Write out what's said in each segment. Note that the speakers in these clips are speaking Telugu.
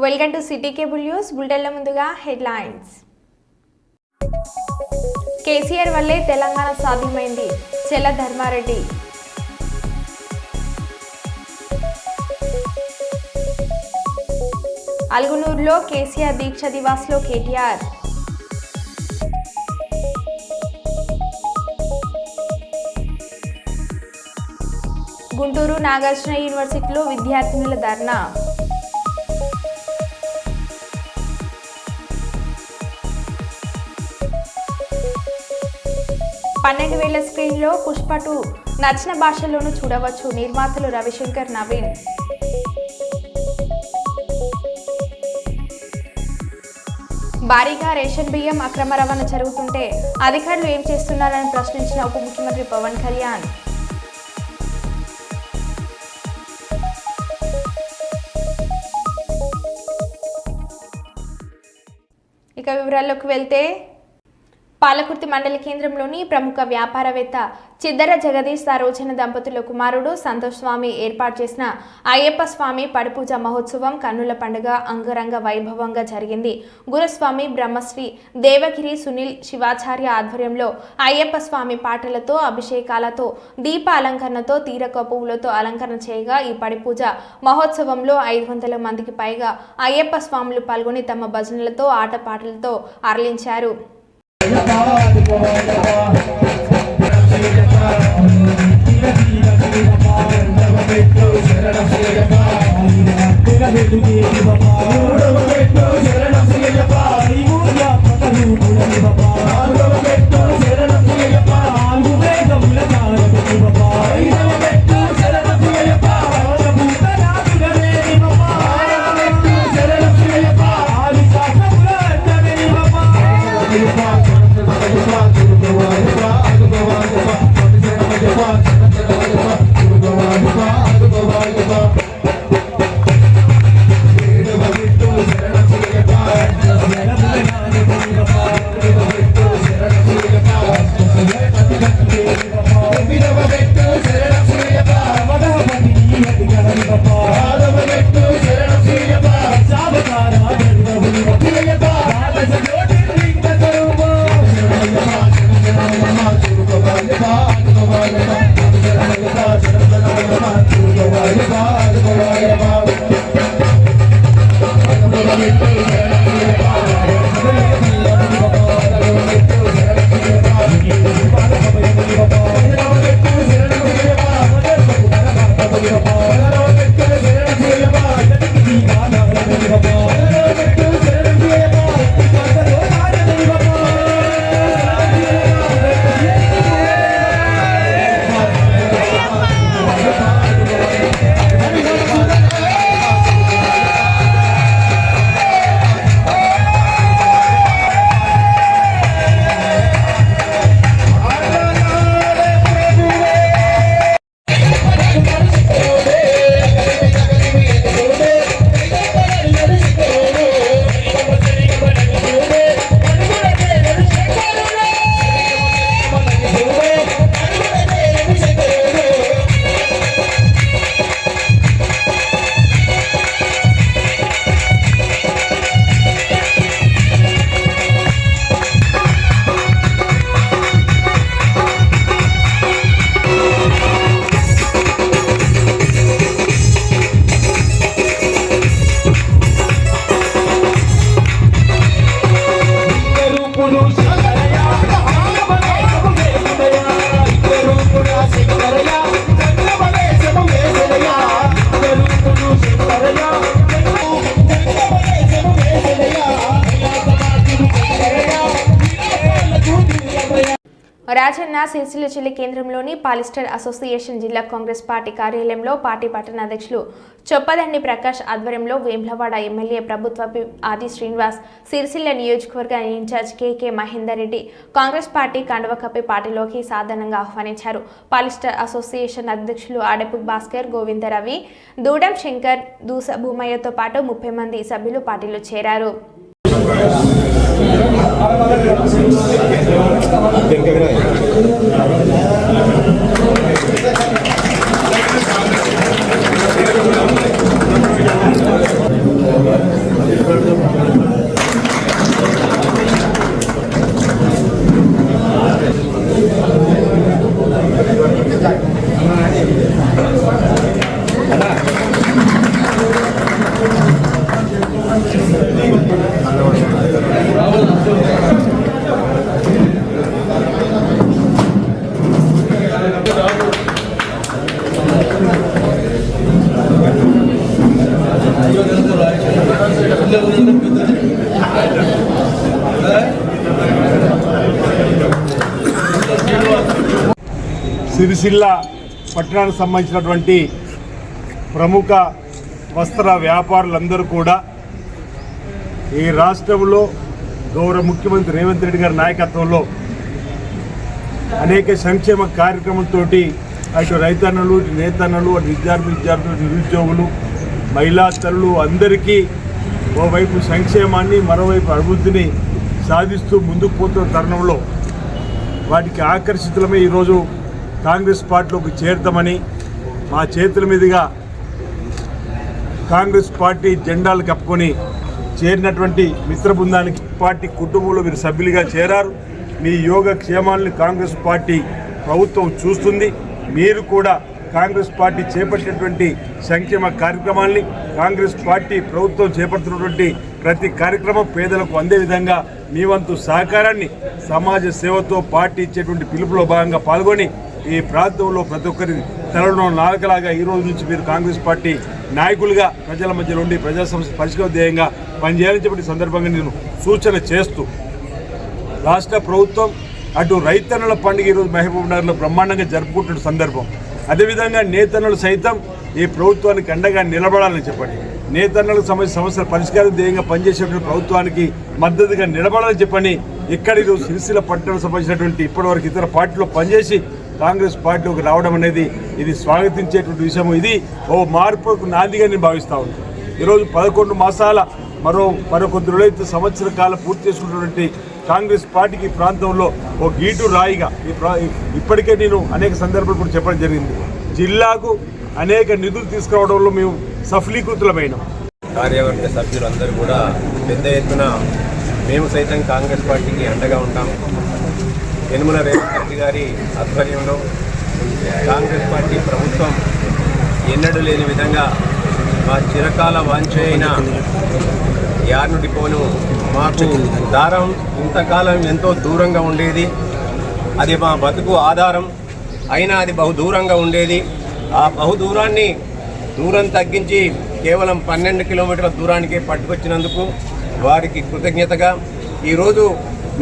Welcome to city cable news. బులెటిన్ల ముందుగా హెడ్లైన్స్. కేసీఆర్ వల్లే తెలంగాణ సాధ్యమైంది, చెల్ల ధర్మారెడ్డి. అల్గునూరులో కేసీఆర్ దీక్ష దివాస్లో కేటీఆర్. గుంటూరు నాగార్జున యూనివర్సిటీలో విద్యార్థినుల ధర్నా. $12,000 స్క్రీన్లో పుష్ప 2 నచ్చిన భాషల్లోనూ చూడవచ్చు, నిర్మాతలు రవిశంకర్, నవీన్. భారీగా రేషన్ బియ్యం అక్రమ రవాణా జరుగుతుంటే అధికారులు ఏం చేస్తున్నారని ప్రశ్నించిన ఉప ముఖ్యమంత్రి పవన్ కళ్యాణ్. ఇక వివరాల్లోకి వెళ్తే, పాలకుర్తి మండల కేంద్రంలోని ప్రముఖ వ్యాపారవేత్త చిద్దర జగదీష్ సరోజన దంపతుల కుమారుడు సంతోష్ స్వామి ఏర్పాటు చేసిన అయ్యప్ప స్వామి పడిపూజ మహోత్సవం కన్నుల పండుగ అంగరంగ వైభవంగా జరిగింది. గురుస్వామి బ్రహ్మశ్రీ దేవగిరి సునీల్ శివాచార్య ఆధ్వర్యంలో అయ్యప్ప స్వామి పాటలతో, అభిషేకాలతో, దీప అలంకరణతో, తీరక పువ్వులతో అలంకరణ చేయగా ఈ పడిపూజ మహోత్సవంలో 500 మందికి పైగా అయ్యప్ప స్వాములు పాల్గొని తమ భజనలతో, ఆటపాటలతో అరలించారు. రాజన్న సిరిసిల్ల జిల్లా కేంద్రంలోని పాలిస్టర్ అసోసియేషన్ జిల్లా కాంగ్రెస్ పార్టీ కార్యాలయంలో పార్టీ పట్టణ అధ్యక్షులు చొప్పదండి ప్రకాష్ ఆధ్వర్యంలో వేములవాడ ఎమ్మెల్యే ప్రభుత్వ ఆది శ్రీనివాస్, సిరిసిల్ల నియోజకవర్గ incharge K Mahender Reddy Congress party కండువ కప్పి పార్టీలోకి సాధారణంగా ఆహ్వానించారు. పాలిస్టర్ అసోసియేషన్ అధ్యక్షులు ఆడపు భాస్కర్, గోవిందరవి, దూడం శంకర్, దూస భూమయ్యతో పాటు 30 మంది సభ్యులు పార్టీలో చేరారు. సిరిసిల్ల పట్టణానికి సంబంధించినటువంటి ప్రముఖ వస్త్ర వ్యాపారులందరూ కూడా ఈ రాష్ట్రంలో గౌరవ ముఖ్యమంత్రి రేవంత్ రెడ్డి గారి నాయకత్వంలో అనేక సంక్షేమ కార్యక్రమంతో అటు రైతన్నలు ఇటు నేతన్నలు అటు విద్యార్థులు నిరుద్యోగులు మహిళా తల్లులు అందరికీ ఓవైపు సంక్షేమాన్ని మరోవైపు అభివృద్ధిని సాధిస్తూ ముందుకు పోతున్న తరుణంలో వాటికి ఆకర్షితులమే ఈరోజు కాంగ్రెస్ పార్టీలోకి చేరుతామని మా చేతుల మీదుగా కాంగ్రెస్ పార్టీ జెండాలు కప్పుకొని చేరినటువంటి మిత్ర బృందానికి పార్టీ కుటుంబంలో మీరు సభ్యులుగా చేరారు. మీ యోగక్షేమాలను కాంగ్రెస్ పార్టీ ప్రభుత్వం చూస్తుంది. మీరు కూడా కాంగ్రెస్ పార్టీ చేపట్టినటువంటి సంక్షేమ కార్యక్రమాల్ని కాంగ్రెస్ పార్టీ ప్రభుత్వం చేపడుతున్నటువంటి ప్రతి కార్యక్రమం పేదలకు అందే విధంగా మీ వంతు సహకారాన్ని సమాజ సేవతో పార్టీ ఇచ్చేటువంటి పిలుపులో భాగంగా పాల్గొని ఈ ప్రాంతంలో ప్రతి ఒక్కరి తలలో నాలుకలాగా ఈ రోజు నుంచి మీరు కాంగ్రెస్ పార్టీ నాయకులుగా ప్రజల మధ్య నుండి ప్రజా సమస్య పరిష్కార ధ్యేయంగా పనిచేయాలని చెప్పి సందర్భంగా నేను సూచన చేస్తూ రాష్ట్ర ప్రభుత్వం అటు రైతన్నుల పండుగ ఈరోజు మహబూబ్ నగర్లో బ్రహ్మాండంగా జరుపుకుంటున్న సందర్భం. అదేవిధంగా నేతన్నులు సైతం ఈ ప్రభుత్వానికి అండగా నిలబడాలని చెప్పండి. నేతన్నులకు సమస్యల పరిష్కారం ధ్యేయంగా పనిచేసేటువంటి ప్రభుత్వానికి మద్దతుగా నిలబడాలని చెప్పని ఇక్కడ ఈరోజు సిరిసిల్ల పట్టణం సంబంధించినటువంటి ఇప్పటివరకు ఇతర పార్టీలో పనిచేసి కాంగ్రెస్ పార్టీలోకి రావడం అనేది ఇది స్వాగతించేటువంటి విషయం. ఇది ఓ మార్పుకు నాందిగా నేను భావిస్తూ ఉన్నాను. ఈరోజు 11 మాసాల మరో కొద్ది రోజులైతే సంవత్సర కాలం పూర్తి చేసుకున్నటువంటి కాంగ్రెస్ పార్టీకి ప్రాంతంలో ఓ గీటు రాయిగా ఇప్పటికే నేను అనేక సందర్భాలు కూడా చెప్పడం జరిగింది. జిల్లాకు అనేక నిధులు తీసుకురావడంలో మేము సఫలీకృతులమైన కార్యవర్గ సభ్యులందరూ కూడా పెద్ద ఎత్తున మేము సైతం కాంగ్రెస్ పార్టీకి అండగా ఉంటాం. యనమల రేవంత్ రెడ్డి గారి ఆధ్వర్యంలో కాంగ్రెస్ పార్టీ ప్రభుత్వం ఎన్నడూ లేని విధంగా మా చిరకాల వాంఛ అయిన యార్ను డిపోను మాకు దారం ఇంతకాలం ఎంతో దూరంగా ఉండేది. అది మా బతుకు ఆధారం అయినా అది బహుదూరంగా ఉండేది. ఆ బహుదూరాన్ని దూరం తగ్గించి కేవలం 12 కిలోమీటర్ల దూరానికే పట్టుకొచ్చినందుకు వారికి కృతజ్ఞతగా ఈరోజు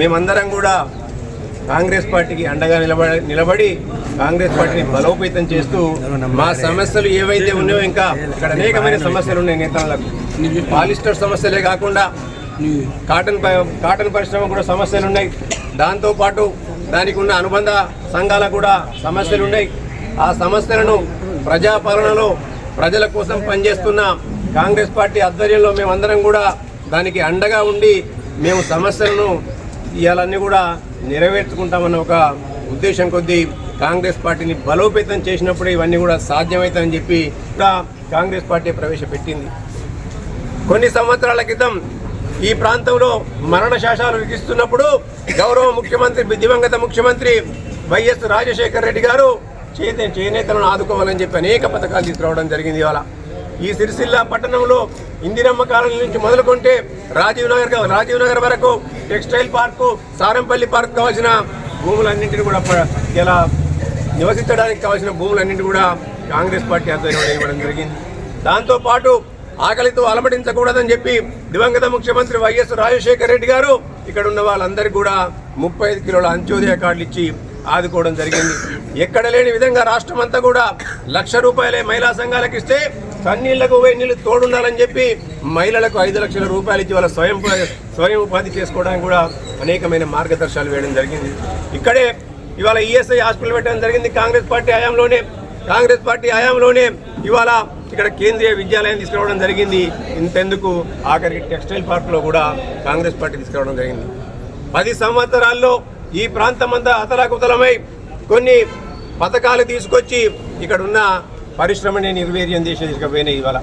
మేమందరం కూడా కాంగ్రెస్ పార్టీకి అండగా నిలబడి కాంగ్రెస్ పార్టీని బలోపేతం చేస్తూ మా సమస్యలు ఏవైతే ఉన్నాయో ఇంకా ఇక్కడ అనేకమైన సమస్యలు ఉన్నాయి. నేతలకు పాలిస్టర్ సమస్యలే కాకుండా కాటన్ పరిశ్రమ కూడా సమస్యలు ఉన్నాయి. దాంతోపాటు దానికి ఉన్న అనుబంధ సంఘాలకు కూడా సమస్యలు ఉన్నాయి. ఆ సమస్యలను ప్రజాపాలనలో ప్రజల కోసం పనిచేస్తున్న కాంగ్రెస్ పార్టీ ఆధ్వర్యంలో మేమందరం కూడా దానికి అండగా ఉండి మేము సమస్యలను ఇవాళన్నీ కూడా నెరవేర్చుకుంటామన్న ఒక ఉద్దేశం కొద్దీ కాంగ్రెస్ పార్టీని బలోపేతం చేసినప్పుడు ఇవన్నీ కూడా సాధ్యమవుతాయని చెప్పి కాంగ్రెస్ పార్టీ ప్రవేశపెట్టింది. కొన్ని సంవత్సరాల క్రితం ఈ ప్రాంతంలో మరణ శాసనాలు విధిస్తున్నప్పుడు గౌరవ ముఖ్యమంత్రి దివంగత ముఖ్యమంత్రి వైఎస్ రాజశేఖర రెడ్డి గారు చేనేతలను ఆదుకోవాలని చెప్పి అనేక పథకాలు తీసుకురావడం జరిగింది. ఇవాళ ఈ సిరిసిల్ల పట్టణంలో ఇందిరమ్మ కాలనీ నుంచి మొదలుకుంటే రాజీవ్ నగర్ వరకు టెక్స్టైల్ పార్కు, సారంపల్లి పార్క్ కావాల్సిన భూములన్నింటినీ కూడా ఇలా నివసించడానికి కావాల్సిన భూములన్నింటినీ కూడా కాంగ్రెస్ పార్టీ ఆధ్వర్యంలో ఇవ్వడం జరిగింది. దాంతోపాటు ఆకలితో అలమటించకూడదని చెప్పి దివంగత ముఖ్యమంత్రి వైఎస్ రాజశేఖర రెడ్డి గారు ఇక్కడ ఉన్న వాళ్ళందరికీ కూడా 35 కిలోల అంత్యోదయ కార్డులు ఇచ్చి ఆదుకోవడం జరిగింది. ఎక్కడ లేని విధంగా రాష్ట్రం అంతా కూడా ₹1,00,000 మహిళా సంఘాలకు ఇస్తే కన్నీళ్లకు నీళ్లు తోడుండాలని చెప్పి మహిళలకు 5 లక్షల రూపాయలు ఇచ్చి వాళ్ళ స్వయం ఉపాధి చేసుకోవడానికి కూడా అనేకమైన మార్గదర్శకాలు వేయడం జరిగింది. ఇక్కడే ఇవాళ ఈఎస్ఐ హాస్పిటల్ పెట్టడం జరిగింది. కాంగ్రెస్ పార్టీ హయాంలోనే ఇవాళ ఇక్కడ కేంద్రీయ విద్యాలయం తీసుకురావడం జరిగింది. ఇంతెందుకు ఆఖరికి టెక్స్టైల్ పార్క్లో కూడా కాంగ్రెస్ పార్టీ తీసుకురావడం జరిగింది. 10 సంవత్సరాల్లో ఈ ప్రాంతం అంతా అతలాకుతలమై కొన్ని పథకాలు తీసుకొచ్చి ఇక్కడ ఉన్న పరిశ్రమని నిర్వీర్యం చేసి తీసుకుపోయినాయి ఇవాళ.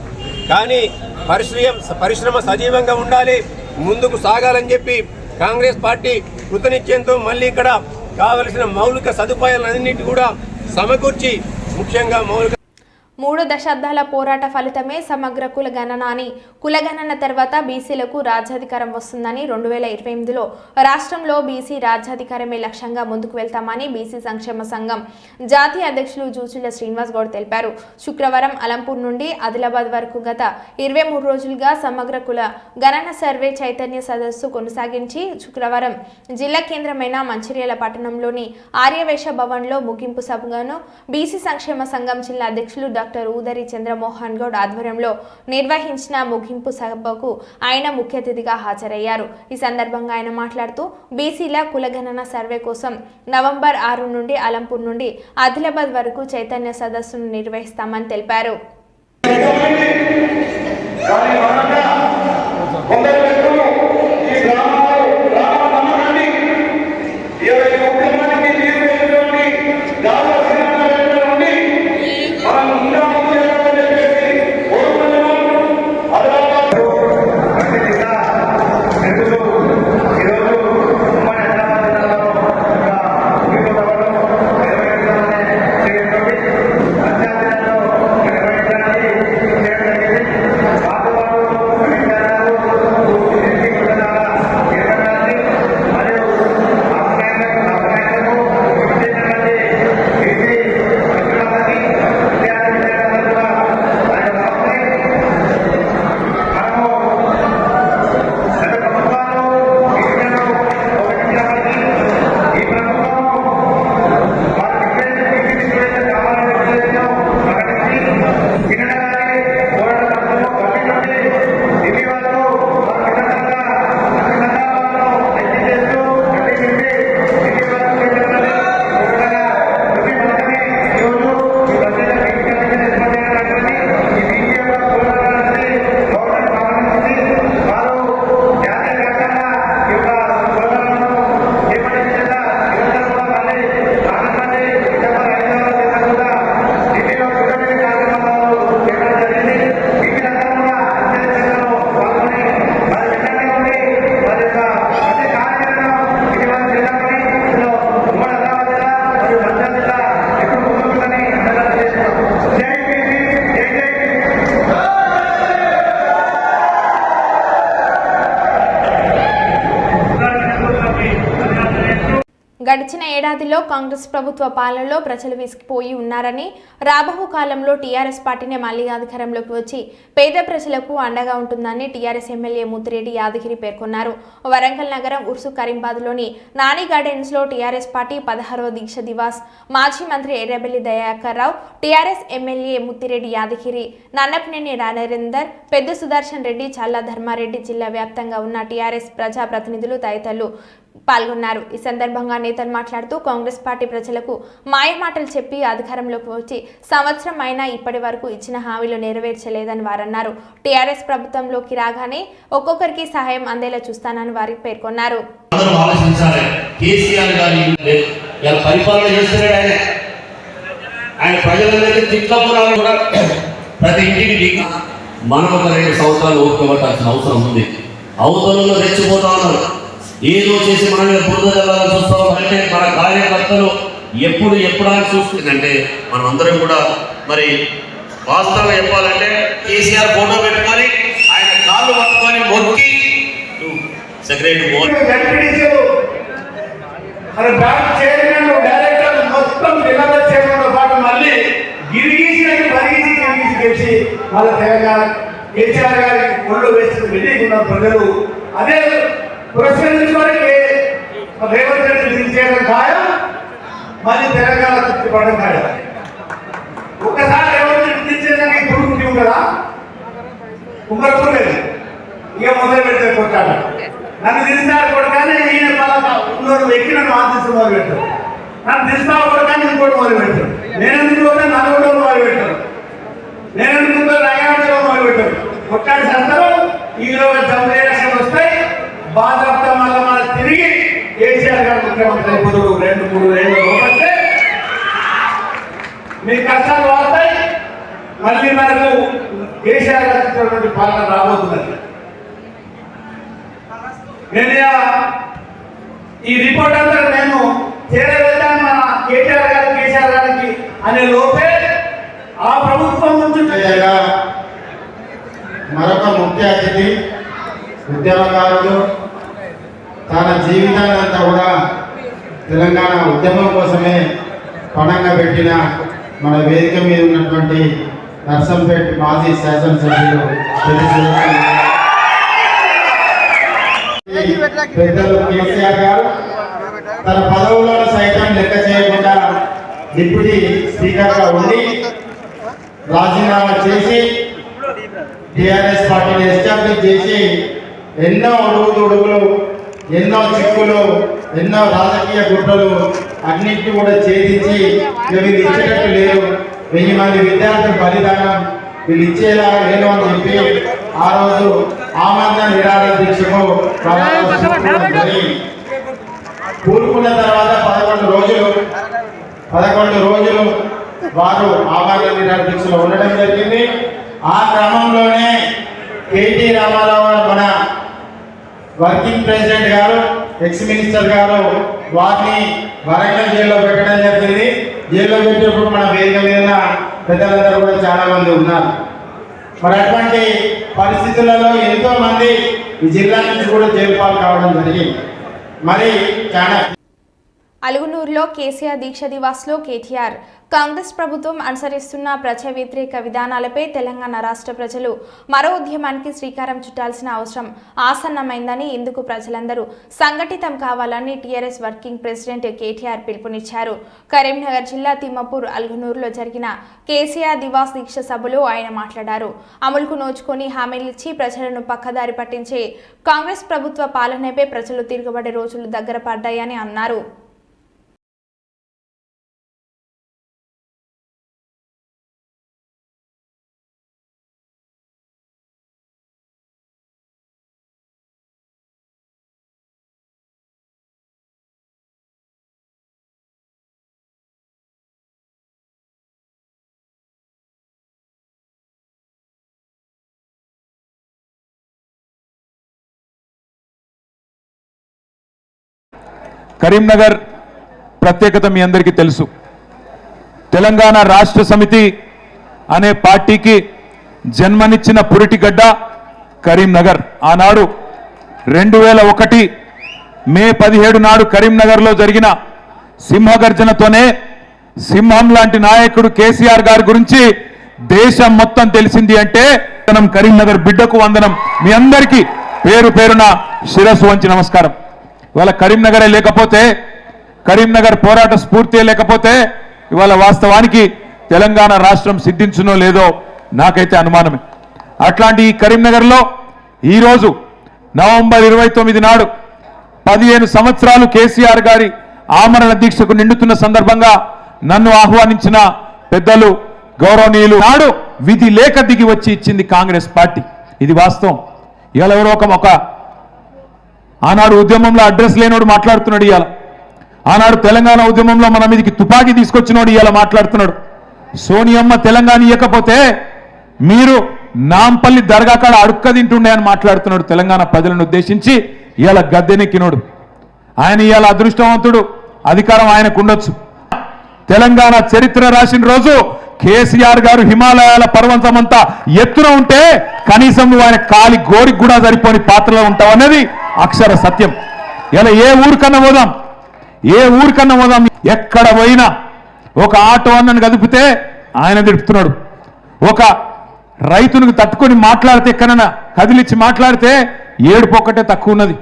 కానీ పరిశ్రమ సజీవంగా ఉండాలి, ముందుకు సాగాలని చెప్పి కాంగ్రెస్ పార్టీ కృతనిశ్చయంతో మళ్ళీ ఇక్కడ కావలసిన మౌలిక సదుపాయాలన్నింటినీ కూడా సమకూర్చి ముఖ్యంగా 3 దశాబ్దాల పోరాట ఫలితమే సమగ్ర కులగణన అని, కులగణన తర్వాత బీసీలకు రాజ్యాధికారం వస్తుందని 2028లో రాష్ట్రంలో బీసీ రాజ్యాధికారమే లక్ష్యంగా ముందుకు వెళ్తామని బీసీ సంక్షేమ సంఘం జాతీయ అధ్యక్షులు జూచుల శ్రీనివాస్ గౌడ్ తెలిపారు. శుక్రవారం అలంపూర్ నుండి ఆదిలాబాద్ వరకు గత 23 రోజులుగా సమగ్ర కుల గణన సర్వే చైతన్య సదస్సు కొనసాగించి శుక్రవారం జిల్లా కేంద్రమైన మంచిర్యాల పట్టణంలోని ఆర్యవేశ భవన్లో ముగింపు సభను బీసీ సంక్షేమ సంఘం జిల్లా అధ్యక్షులు డాక్టర్ ఊదరి చంద్రమోహన్ గౌడ్ ఆధ్వర్యంలో నిర్వహించిన ముగింపు సభకు ఆయన ముఖ్య అతిథిగా హాజరయ్యారు. ఈ సందర్భంగా ఆయన మాట్లాడుతూ బీసీల కులగణన సర్వే కోసం నవంబర్ 6 నుండి అలంపూర్ నుండి ఆదిలాబాద్ వరకు చైతన్య సదస్సును నిర్వహిస్తామని తెలిపారు. గడిచిన ఏడాదిలో కాంగ్రెస్ ప్రభుత్వ పాలనలో ప్రజలు విసిగిపోయి ఉన్నారని, రాబోవు కాలంలో టీఆర్ఎస్ పార్టీనే మళ్లీ అధికారంలోకి వచ్చి పేద ప్రజలకు అండగా ఉంటుందని టీఆర్ఎస్ ఎమ్మెల్యే ముత్తిరెడ్డి యాదగిరి పేర్కొన్నారు. వరంగల్ నగరం ఉర్సు కరీంబాద్లోని నాని గార్డెన్స్లో టీఆర్ఎస్ పార్టీ 16వ దీక్ష దివాస్ మాజీ మంత్రి ఎర్రబెల్లి దయాకర్ రావు, టీఆర్ఎస్ ఎమ్మెల్యే ముత్తిరెడ్డి యాదగిరి, నన్నపనేని నరేందర్, పెద్ద సుదర్శన్ రెడ్డి, చల్లా ధర్మారెడ్డి, జిల్లా వ్యాప్తంగా ఉన్న టీఆర్ఎస్ ప్రజాప్రతినిధులు తదితరులు పాల్గొన్నారు. ఈ సందర్భంగా నేతలు మాట్లాడుతూ కాంగ్రెస్ పార్టీ ప్రజలకు మాయమాటలు చెప్పి అధికారంలోకి వచ్చి సంవత్సరం అయినా ఇప్పటి వరకు ఇచ్చిన హామీలు నెరవేర్చలేదని వారన్నారు. టీఆర్ఎస్ ప్రభుత్వంలోకి రాగానే ఒక్కొక్కరికి సహాయం అందేలా చూస్తానని వారు పేర్కొన్నారు. మనం ఒక 2 సంవత్సరాలు ఓపికపట్టాల్సిన అవసరం ఉంది. అవతలలో రెచ్చిపోతా ఉన్నారు. ఏదో చేసి మన మీద బురద జల్లాలని చూస్తాం అంటే మన కార్యకర్తలు ఎప్పుడా చూస్తుందంటే మనం అందరం కూడా మరి వాస్తవంగా చెప్పాలంటే కేసీఆర్ ఫోటో పెట్టుకొని ఆయన కాళ్ళు పట్టుకొని మొక్కి సెక్రటరీ బ్యాంక్ చైర్మన్ డైరెక్టర్ మొత్తం జిల్లా చైర్మన్ పాటు మళ్ళీ గిరిగీసి గెలిచి వాళ్ళ తెలంగాణ కేసీఆర్ గారి ఒళ్ళు వేసి వెళ్ళికున్న ప్రజలు అదే పురస్కరించుకోవడానికి రేవంత్ రెడ్డి దించేయడం ఖాయం, మళ్ళీ తెలంగాణ తృప్తిపడడం ఖాయం. ఒక్కసారి రేవంత్ రెడ్డి దించేదానికి పురుగుంటి ఉందా కుమ్మరపూర్లేదు, ఇక మొదలు పెడితే కొట్టాడు. నన్ను దించారు కొడగానే ఈయన ఉన్నోరు ఎక్కి నన్ను ఆశిస్తూ మొదలు పెట్టారు. నన్ను దిస్తావు కొడగానే ఇంకోటి మొదలు పెట్టారు. నేనెందుకు పోతే నలుగురు మొదలు పెట్టారు. నేనెందుకు రాయగడలో మొదలు పెట్టారు. కొట్టాడు అందరూ ఈలోగా జంబులేషన్ వస్తాయి. బాధ్యత మళ్ళీ మన తిరిగి కేసీఆర్ గారు ముఖ్యమంత్రి అయిపోతాడు. 2-3 ఏళ్ళ లోపంటే మీ కష్టాలు వాడతాయి. మళ్ళీ మనకు కేసీఆర్ గారి పాలన రాబోతున్నది. నేను ఈ రిపోర్ట్ అంతా నేను చేరవేద్దాను మన కేసీఆర్ గారికి అనే లోపే ఆ ప్రభుత్వం వ్యక్తి, ఉద్యమకారుడు. తన జీవితాన్ని అంతా కూడా తెలంగాణ ఉద్యమం కోసమే పణంగా పెట్టిన మన వేదిక మీద ఉన్నటువంటి నర్సంపేట మాజీ శాసనసభ్యులు పెద్దలు కేసీఆర్ గారు తన పదవులను సైతం లెక్క చేయకుండా డిప్యూటీ స్పీకర్గా ఉండి రాజీనామా చేసి టిఆర్ఎస్ పార్టీని ఎస్టాబ్లిష్ చేసి ఎన్నో అడుగులు ఎన్నో చిక్కులు ఎన్నో రాజకీయ గుట్టలు అన్నింటినీ కూడా ఛేదించి వీళ్ళు ఇచ్చేటట్టు లేరు, 1000 మంది విద్యార్థుల బలిదానం వీళ్ళు ఇచ్చేలా లేదు అని చెప్పి ఆ రోజు ఆమరణ నిరాహార దీక్షకు కూరుకున్న తర్వాత 11 రోజులు వారు ఆమరణ నిరాహార దీక్షలో ఉండడం జరిగింది. ఆ క్రమంలోనే కేటీ రామారావు మన వర్కింగ్ ప్రెసిడెంట్ గారు, ఎక్స్ మినిస్టర్ గారు వారిని వరంగల్ జైల్లో పెట్టడం జరిగింది. జైల్లో పెట్టినప్పుడు మన వేదిక మీద పెద్దలందరూ కూడా చాలా మంది ఉన్నారు. మరి అటువంటి పరిస్థితులలో ఎంతో మంది ఈ జిల్లా నుంచి కూడా జైలు పాలు కావడం జరిగింది. మరి చాలా అలుగునూరులో కేసీఆర్ దీక్ష దివాస్లో కేటీఆర్ కాంగ్రెస్ ప్రభుత్వం అనుసరిస్తున్న ప్రజా వ్యతిరేక విధానాలపై తెలంగాణ రాష్ట్ర ప్రజలు మరో ఉద్యమానికి శ్రీకారం చుట్టాల్సిన అవసరం ఆసన్నమైందని, ఇందుకు ప్రజలందరూ సంఘటితం కావాలని టీఆర్ఎస్ వర్కింగ్ ప్రెసిడెంట్ కేటీఆర్ పిలుపునిచ్చారు. కరీంనగర్ జిల్లా తిమ్మపూర్ అలుగునూరులో జరిగిన కేసీఆర్ దివాస్ దీక్ష సభలో ఆయన మాట్లాడారు. అమలుకు నోచుకొని హామీలిచ్చి ప్రజలను పక్కదారి పట్టించే కాంగ్రెస్ ప్రభుత్వ పాలనపై ప్రజలు తిరగబడే రోజులు దగ్గర పడ్డాయని అన్నారు. కరీంనగర్ ప్రత్యేకత మీ అందరికీ తెలుసు. తెలంగాణ రాష్ట్ర సమితి అనే పార్టీకి జన్మనిచ్చిన పురిటిగడ్డ కరీంనగర్. ఆనాడు 2001 మే 17 నాడు కరీంనగర్లో జరిగిన సింహగర్జనతోనే సింహం లాంటి నాయకుడు కేసీఆర్ గారి గురించి దేశం మొత్తం తెలిసింది. అంటే మనం కరీంనగర్ బిడ్డకు వందనం. మీ అందరికీ పేరు పేరున శిరస్సు వంచి నమస్కారం. ఇవాళ కరీంనగరే లేకపోతే, కరీంనగర్ పోరాట స్ఫూర్తి లేకపోతే ఇవాళ వాస్తవానికి తెలంగాణ రాష్ట్రం సిద్ధించునో లేదో నాకైతే అనుమానమే. అట్లాంటి ఈ కరీంనగర్లో ఈరోజు నవంబర్ 29 నాడు 15 సంవత్సరాలు కేసీఆర్ గారి ఆమరణ దీక్షకు నిండుతున్న సందర్భంగా నన్ను ఆహ్వానించిన పెద్దలు గౌరవనీయులు నాడు విధి లేక దిగి వచ్చి ఇచ్చింది కాంగ్రెస్ పార్టీ. ఇది వాస్తవం. ఇవాళ ఎవరో ఒక ఆనాడు ఉద్యమంలో అడ్రస్ లేనోడు మాట్లాడుతున్నాడు. ఇవాళ ఆనాడు తెలంగాణ ఉద్యమంలో మన మీదకి తుపాకీ తీసుకొచ్చినోడు ఇవాళ మాట్లాడుతున్నాడు. సోనియమ్మ తెలంగాణ ఇవ్వకపోతే మీరు నాంపల్లి దర్గా కాడ అడుక్క తింటుండే అని మాట్లాడుతున్నాడు. తెలంగాణ ప్రజలను ఉద్దేశించి ఇవాళ గద్దెనెక్కినోడు ఆయన. ఇవాళ అదృష్టవంతుడు, అధికారం ఆయనకు ఉండొచ్చు. తెలంగాణ చరిత్ర రాసిన రోజు కేసీఆర్ గారు హిమాలయాల పర్వతమంతా ఎత్తున ఉంటే కనీసం నువ్వు ఆయన కాలి గోరికి కూడా సరిపోని పాత్రలో ఉంటావు అనేది అక్షర సత్యం. ఇలా ఏ ఊరికన్నా పోదాం, ఎక్కడ పోయినా ఒక ఆటో అన్నను కదిపితే ఆయన తిడుతున్నాడు. ఒక రైతునికి తట్టుకొని మాట్లాడితే, ఎక్కడన్నా కదిలిచ్చి మాట్లాడితే ఏడుపు ఒక్కటే తక్కువ ఉన్నది.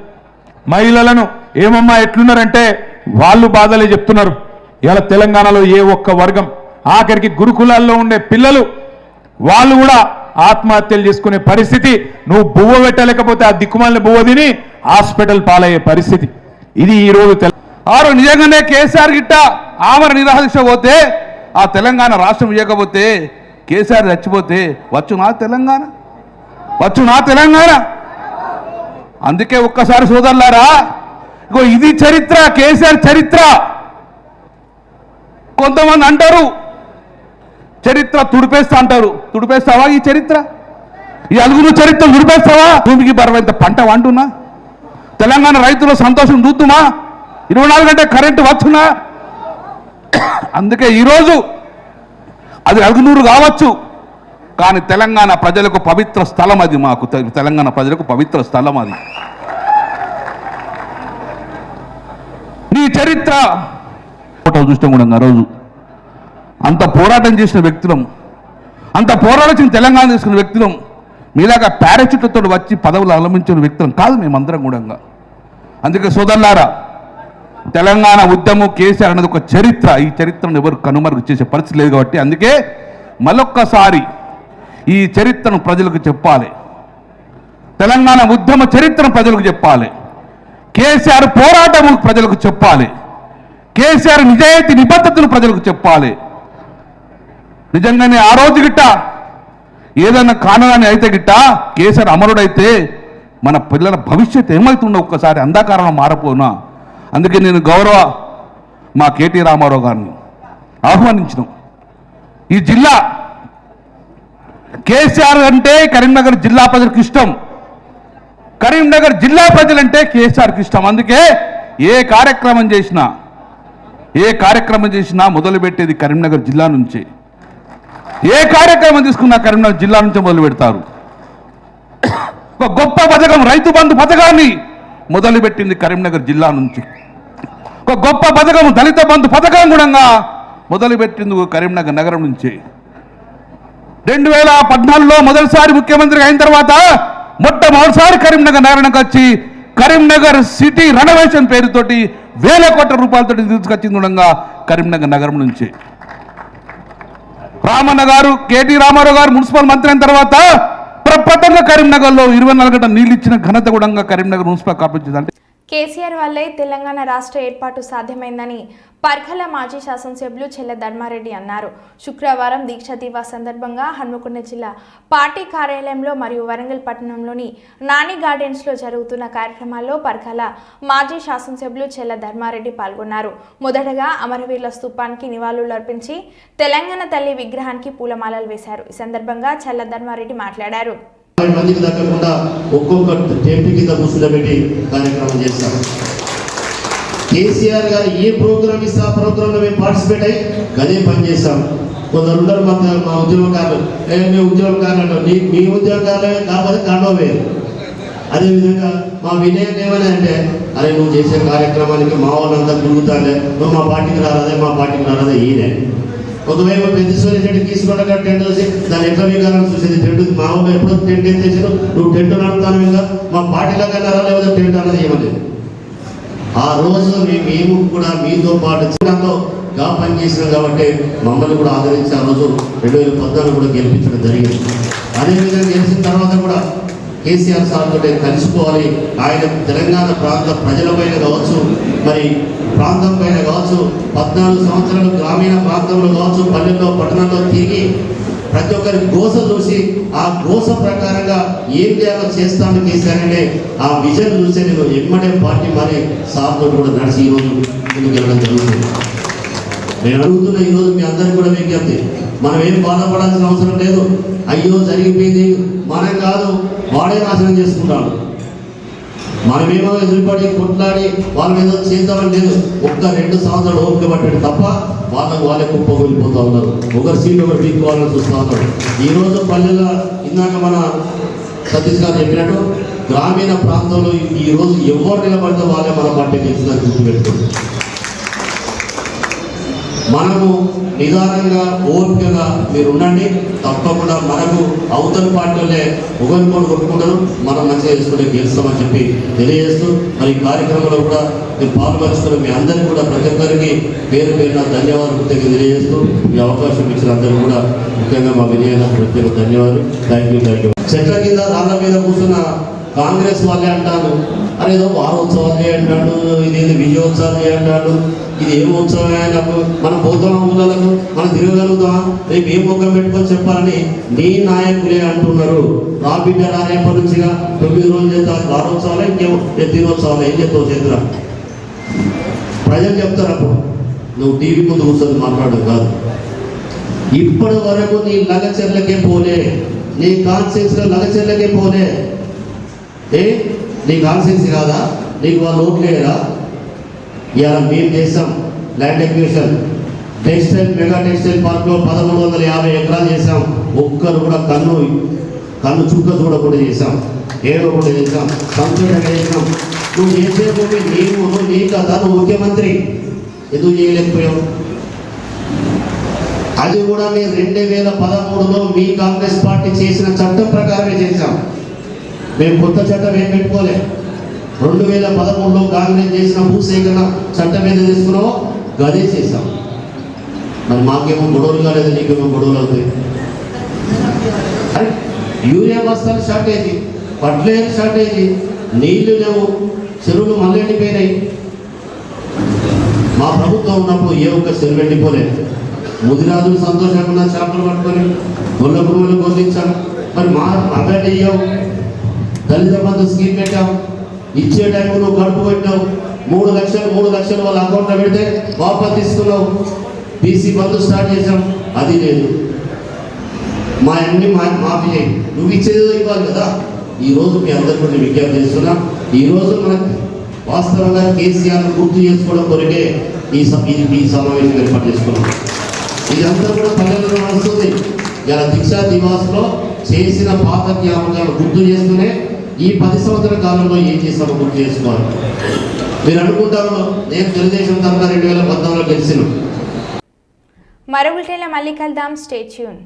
మహిళలను ఏమమ్మా ఎట్లున్నారంటే వాళ్ళు బాధలే చెప్తున్నారు. ఇలా తెలంగాణలో ఏ ఒక్క వర్గం, ఆఖరికి గురుకులాల్లో ఉండే పిల్లలు వాళ్ళు కూడా ఆత్మహత్యలు చేసుకునే పరిస్థితి. నువ్వు బువ్వ పెట్టలేకపోతే ఆ దిక్కుమాలిన బువ్వ తిని హాస్పిటల్ పాలయ్యే పరిస్థితి. ఇది ఈ రోజు నిజంగానే కేసీఆర్ గిట్ట ఆమరణ నిరాహార దీక్ష పోతే, ఆ తెలంగాణ రాష్ట్రం ఇవ్వకపోతే, కేసీఆర్ చచ్చిపోతే వచ్చునా తెలంగాణ? అందుకే ఒక్కసారి సోదరులారా, ఇగో ఇది చరిత్ర, కేసీఆర్ చరిత్ర. కొంతమంది అంటారు చరిత్ర తుడిపేస్తా అంటారు. తుడిపేస్తావా ఈ చరిత్ర? ఈ అలుగురు చరిత్ర తుడిపేస్తావా? భూమికి బరవంత పంట వంటున్నా? తెలంగాణ రైతుల సంతోషం చూద్దుమా? 24 గంటల కరెంటు వచ్చునా? అందుకే ఈరోజు అది అలుగునూరు కావచ్చు, కానీ తెలంగాణ ప్రజలకు పవిత్ర స్థలం అది. మాకు తెలంగాణ ప్రజలకు పవిత్ర స్థలం అది. నీ చరిత్ర ఫోటో చూస్తే కూడా రోజు అంత పోరాటం చేసిన వ్యక్తులం, అంత పోరాటం తెలంగాణ చేసుకున్న వ్యక్తులం, మీలాగా పారాచూట్లతో వచ్చి పదవులు అవలంబించిన వ్యక్తులం కాదు మేమందరం కూడా. అందుకే సోదరులారా, తెలంగాణ ఉద్యమం కేసీఆర్ అనేది ఒక చరిత్ర. ఈ చరిత్రను ఎవరు కనుమరుగు చేసే పరిస్థితి లేదు కాబట్టి అందుకే మరొక్కసారి ఈ చరిత్రను ప్రజలకు చెప్పాలి. తెలంగాణ ఉద్యమ చరిత్రను ప్రజలకు చెప్పాలి. కేసీఆర్ పోరాటము ప్రజలకు చెప్పాలి. కేసీఆర్ నిజాయితీ నిబద్ధతను ప్రజలకు చెప్పాలి. నిజంగానే ఆ రోజు గిట్ట ఏదైనా కానరాని అయితే గిట్ట కేసీఆర్ అమరుడైతే మన పిల్లల భవిష్యత్తు ఏమవుతుందో ఒక్కసారి అంధకారంలో మారపోనా. అందుకే నేను గౌరవ మా కేటీ రామారావు గారిని ఆహ్వానించిన. ఈ జిల్లా కేసీఆర్ అంటే కరీంనగర్ జిల్లా ప్రజలకు ఇష్టం, కరీంనగర్ జిల్లా ప్రజలంటే కేసీఆర్కి ఇష్టం. అందుకే ఏ కార్యక్రమం చేసినా మొదలుపెట్టేది కరీంనగర్ జిల్లా నుంచి. ఏ కార్యక్రమం తీసుకున్నా కరీంనగర్ జిల్లా నుంచి మొదలు పెడతారు. ఒక గొప్ప పథకం రైతు బంధు పథకాన్ని మొదలుపెట్టింది కరీంనగర్ జిల్లా నుంచి. ఒక గొప్ప పథకం దళిత బంధు పథకం కూడా మొదలుపెట్టింది కరీంనగర్ నగరం నుంచి. 2014లో మొదటిసారి ముఖ్యమంత్రి అయిన తర్వాత మొట్టమొదటిసారి కరీంనగర్ నగరానికి వచ్చి కరీంనగర్ సిటీ రెనోవేషన్ పేరుతోటి వేల కోట్ల రూపాయలతో తీసుకొచ్చింది కూడా కరీంనగర్ నగరం నుంచి. రామన్న గారు, కేటీ రామారావు గారు మున్సిపల్ మంత్రి అయిన తర్వాత ప్రపంచంగా కరీంనగర్లో 24 గంటల నీళ్ళు ఇచ్చిన ఘనత కూడా కరీంనగర్ మున్సిపల్ కార్పొరేషన్. అంటే కేసీఆర్ వల్లే తెలంగాణ రాష్ట్ర ఏర్పాటు సాధ్యమైందని పర్ఖల మాజీ శాసనసభ్యులు చెల్ల ధర్మారెడ్డి అన్నారు. శుక్రవారం దీక్ష దివాస్ సందర్భంగా హన్మకొండ జిల్లా పార్టీ కార్యాలయంలో మరియు వరంగల్ పట్టణంలోని నాని గార్డెన్స్లో జరుగుతున్న కార్యక్రమాల్లో పర్ఖల మాజీ శాసనసభ్యులు చెల్ల ధర్మారెడ్డి పాల్గొన్నారు. మొదటగా అమరవీరుల స్తూపానికి నివాళులర్పించి తెలంగాణ తల్లి విగ్రహానికి పూలమాలలు వేశారు. ఈ సందర్భంగా చెల్ల ధర్మారెడ్డి మాట్లాడారు. మందికి తగ్గకుండా ఒక్కొక్క టెంపు కింద కూర్చుండబెట్టి కార్యక్రమం చేస్తాం. కేసీఆర్ గారు ఏ ప్రోగ్రామ్ ఇస్తే ఆ ప్రోగ్రాంలో మేము పార్టిసిపేట్ అయ్యి అదే పని చేస్తాం. కొందరు ఉండరు మా ఉద్యోగకారులు, మీ ఉద్యోగకారులు మీ ఉద్యోగకారులే కాకపోతే కాండో వేరు. అదేవిధంగా మా వినయం ఏమని అంటే, అరే నువ్వు చేసే కార్యక్రమానికి మా వాళ్ళంతా తిరుగుతాడే, నువ్వు మా పార్టీకి రారాదే ఈయనే. ఒకవేళ పెద్దసూరి రెడ్డి తీసుకున్నాక టెంట్ వేసి దాన్ని ఎట్లా వికారాన్ని చూసేది. టెంట్ మా ఊళ్ళో ఎప్పుడు టెంట్ ఎత్తేసారు, నువ్వు టెంట్ నడుపుతాను ఇంకా మా పార్టీలో కన్నా లేకపోతే టెంట్ అన్నది ఏమలేదు. ఆ రోజు మేము కూడా మీతో పాటు పని చేసినాం కాబట్టి మమ్మల్ని కూడా ఆదరించి ఆ రోజు 2014 కూడా గెలిపించడం జరిగింది. అదేవిధంగా గెలిచిన తర్వాత కూడా కేసీఆర్ సార్ తోటి కలిసిపోవాలి. ఆయన తెలంగాణ ప్రాంత ప్రజలపైన కావచ్చు, మరి ప్రాంతం పైన కావచ్చు, 14 సంవత్సరాలు గ్రామీణ ప్రాంతంలో కావచ్చు, పల్లెల్లో పట్టణంలో తిరిగి ప్రతి ఒక్కరి గోస చూసి ఆ గోస ప్రకారంగా ఏం చేయాలో చేస్తాను కేసీఆర్ అనే ఆ విజన్ చూసే నేను ఎమ్మడే పార్టీ మరి సార్తో కూడా నడిచి ఈరోజు ముందుకు వెళ్ళడం జరుగుతుంది. నేను అడుగుతున్న ఈరోజు మీ అందరికీ కూడా విజ్ఞప్తి, మనం ఏం బాధపడాల్సిన అవసరం లేదు. అయ్యో జరిగిపోయింది మనం కాదు, వాడే నాశనం చేసుకుంటాడు. మనమేమో ఎదురుపడి కొట్లాడి వాళ్ళ మీద చేద్దామని లేదు. 1-2 సంవత్సరాలు ఓపిక పట్టాడు తప్ప వాళ్ళే కుప్ప వెళ్ళిపోతూ ఉన్నారు. ఒకరి సీట్ ఒకరు పీక్కోవాలని చూస్తూ ఉన్నారు. ఈరోజు పల్లెల్లో ఇందాక మన సతీష్ గారు చెప్పినట్టు గ్రామీణ ప్రాంతంలో ఈరోజు ఎవరు నిలబడితే వాళ్ళే మన పార్టీ గెలిచిందని గుర్తుపెట్టుకోండి. మనము నిదానంగా ఓపికగా మీరు ఉండండి. తప్పకుండా మనకు అవతల పార్టీలే ఒకరికొకరు కొట్టుకుంటారు, మనం మంచిగా చేసుకుంటే గెలుస్తామని చెప్పి తెలియజేస్తూ, మరి ఈ కార్యక్రమంలో కూడా మీరు పాల్పంచుకున్న మీ అందరికీ కూడా ప్రతి ఒక్కరికి పేరు పేరున ధన్యవాదాలు ప్రత్యేకంగా తెలియజేస్తూ, ఈ అవకాశం ఇచ్చిన అందరూ కూడా ముఖ్యంగా మా విజయాలకు ప్రత్యేక ధన్యవాదాలు. Thank you. చెట్ల కింద రాళ్ళ మీద కూర్చున్న కాంగ్రెస్ వాళ్ళే అంటారు, అరే ఏదో వారోత్సవాలే అంటాడు, ఇదేదో విజయోత్సవాలే అంటాడు, ఇది ఏం ఉత్సవం అయినప్పుడు మనం పోతున్నాం ఊళ్ళకు, మనం తిరగలుగుతామా, రేపు ఏం ముఖం పెట్టుకొని చెప్పాలని నీ నాయకులే అంటున్నారు. రా బిడ్డ రేపటి నుంచిగా 9 రోజులు చేస్తారు వారోత్సవాలే, ఇంకేమో దినోత్సవాలు ఏం చెప్తావు చేతురా. ప్రజలు చెప్తారు అప్పుడు, నువ్వు టీవీ ముందు కూర్చొని మాట్లాడడం కాదు. ఇప్పటి వరకు నీ లగచర్లకే పోలే, నీ కాన్స్టిట్యూన్సీలో లగచర్లకే పోలే. నీ కాన్స్టిట్యూన్సీ కాదా, నీకు వాళ్ళు ఓట్లేరా? ఇవాళ మేము చేస్తాం land acquisition mega textile park లో 1350 ఎకరాలు చేశాం. ఒక్కరు కూడా కన్ను చుక్క చూడకుండా చేశాం, ఏడవకుండా చేశాం, సంతోషంగా చేశాం. నువ్వు చేసే భూమి నువ్వు నీ కదా, నువ్వు ముఖ్యమంత్రి ఎందుకు చేయలేకపోయావు? అది కూడా మేము 2013లో మీ కాంగ్రెస్ పార్టీ చేసిన చట్టం ప్రకారమే చేశాం. మేము కొత్త చట్టం ఏం పెట్టుకోలే. 2013లో కాంగ్రెస్ చేసిన భూసేకరణ చట్టం ఏదో తీసుకున్నావో గదే చేశాం. మరి మాకేమో గొడవలు కాలేదు, నీకేమో గొడవలు అవుతాయి. అరే యూరియా బస్తాలు షార్టేజీ, ఫర్టిలైజర్ షార్టేజీ, నీళ్లు లేవు, చెరువులు మళ్ళీ ఎండిపోయినాయి. మా ప్రభుత్వం ఉన్నప్పుడు ఏ ఒక్క చెరువు ఎండిపోలేదు. ముదిరాజులు సంతోషంగా ఉన్న చేపలు పట్టుకొని గొల్ల పురుగులు గొల్లించాం. మరి మా అబ్బాయి ఇయ్యావు, దళిత బంధు స్కీమ్ పెట్టాం, ఇచ్చే టైం నువ్వు కడుపు పెట్టావు. 3 లక్షలు వాళ్ళ అకౌంట్లో పెడితే వాపస్ తీసుకున్నావు. బీసీ బంధు స్టార్ట్ చేసాం, అది లేదు. మా అన్ని మాఫీ చేయి, నువ్వు ఇచ్చేదో ఇవ్వాలి కదా. ఈరోజు మీ అందరికీ నేను విజ్ఞప్తి చేస్తున్నా. ఈరోజు మనకు వాస్తవంగా కేసీఆర్ గుర్తు చేసుకోవడం కొరకే ఈ సమావేశం ఏర్పాటు చేసుకున్నాం. ఇదంతా కూడా పల్లెల్లో నడుస్తుంది. ఇలా దీక్షా దివాస్లో చేసిన పాత జ్ఞాపకాలు గుర్తు చేస్తూనే ఈ 10 సంవత్సరాల కాలంలో ఏం చేస్తామో గుర్తు చేసుకోవాలి. మీరు అనుకుంటారు నేను తెలుగుదేశం తరఫున 2014లో గెలిచిన. మరో బులెటిన్లో మళ్ళీ కలుద్దాం. Stay tune.